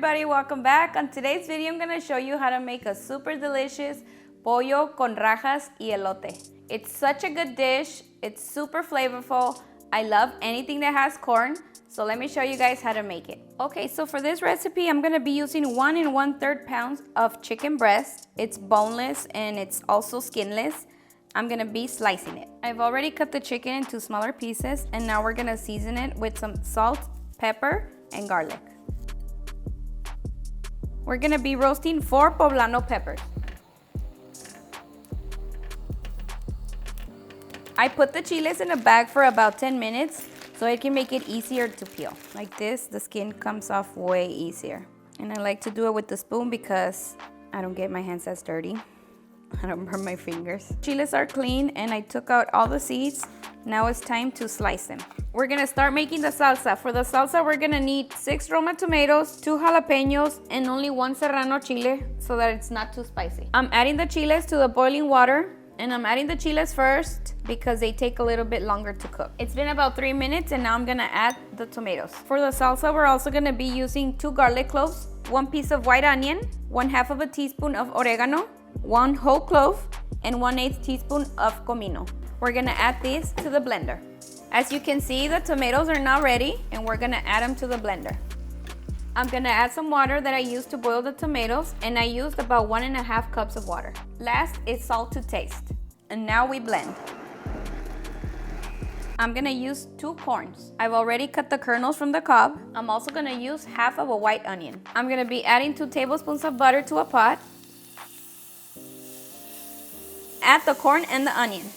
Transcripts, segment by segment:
everybody, welcome back. On today's video, I'm gonna show you how to make a super delicious pollo con rajas y elote. It's such a good dish, it's super flavorful. I love anything that has corn, so let me show you guys how to make it. Okay, so for this recipe, I'm gonna be using 1 1/3 pounds of chicken breast. It's boneless and it's also skinless. I'm gonna be slicing it. I've already cut the chicken into smaller pieces, and now we're gonna season it with some salt, pepper, and garlic. We're gonna be roasting 4 Poblano peppers. I put the chiles in a bag for about 10 minutes so it can make it easier to peel. Like this, the skin comes off way easier. And I like to do it with the spoon because I don't get my hands as dirty. I don't burn my fingers. Chiles are clean and I took out all the seeds. Now it's time to slice them. We're gonna start making the salsa. For the salsa, we're gonna need 6 Roma tomatoes, 2 jalapeños, and only 1 serrano chile so that it's not too spicy. I'm adding the chiles to the boiling water, and I'm adding the chiles first because they take a little bit longer to cook. It's been about 3 minutes and now I'm gonna add the tomatoes. For the salsa, we're also gonna be using 2 garlic cloves, 1 piece of white onion, 1/2 of a teaspoon of oregano, 1 whole clove, and 1/8 teaspoon of comino. We're gonna add these to the blender. As you can see, the tomatoes are now ready and we're gonna add them to the blender. I'm gonna add some water that I used to boil the tomatoes, and I used about 1 1/2 cups of water. Last is salt to taste. And now we blend. I'm gonna use 2 corns. I've already cut the kernels from the cob. I'm also gonna use 1/2 of a white onion. I'm gonna be adding 2 tablespoons of butter to a pot. Add the corn and the onion.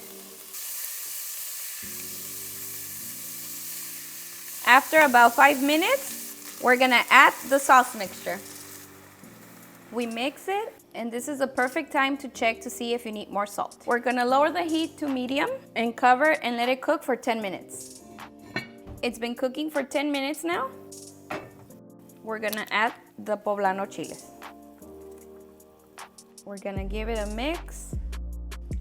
After about 5 minutes, we're gonna add the sauce mixture. We mix it, and this is the perfect time to check to see if you need more salt. We're gonna lower the heat to medium and cover and let it cook for 10 minutes. It's been cooking for 10 minutes now. We're gonna add the Poblano chiles. We're gonna give it a mix,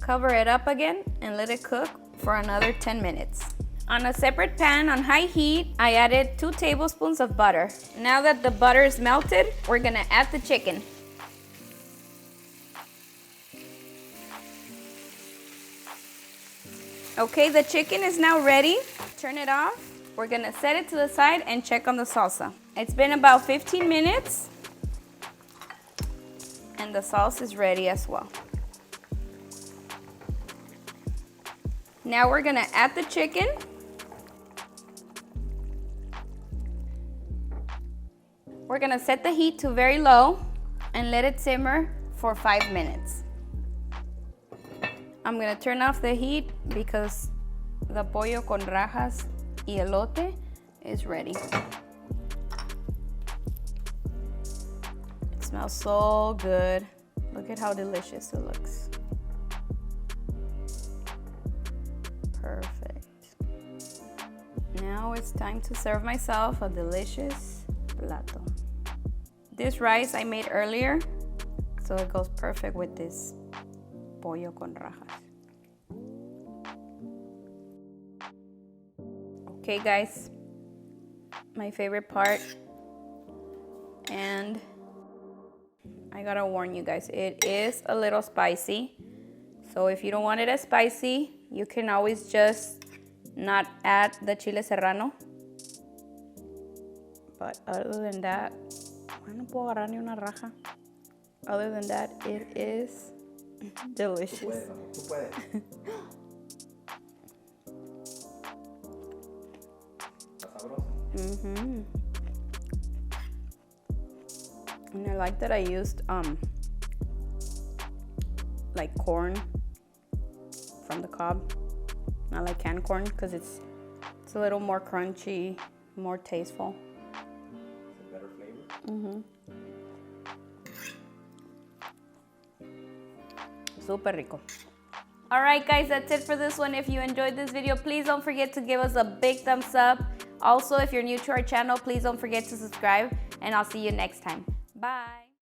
cover it up again, and let it cook for another 10 minutes. On a separate pan on high heat, I added 2 tablespoons of butter. Now that the butter is melted, we're gonna add the chicken. Okay, the chicken is now ready. Turn it off. We're gonna set it to the side and check on the salsa. It's been about 15 minutes, and the sauce is ready as well. Now we're gonna add the chicken. We're gonna set the heat to very low and let it simmer for 5 minutes. I'm gonna turn off the heat because the pollo con rajas y elote is ready. It smells so good. Look at how delicious it looks. Perfect. Now it's time to serve myself a delicious plato. This rice I made earlier, so it goes perfect with this pollo con rajas. Okay guys, my favorite part, and I gotta warn you guys, it is a little spicy. So if you don't want it as spicy, you can always just not add the chile serrano. But other than that, no puedo agarrar ni una raja. Other than that, it is delicious. Tú puedes. Está sabroso. And I like that I used like corn from the cob, not like canned corn, because it's a little more crunchy, more tasteful. It's a better flavor. Super rico. All right guys, that's it for this one. If you enjoyed this video, please don't forget to give us a big thumbs up. Also, if you're new to our channel, please don't forget to subscribe, and I'll see you next time. Bye.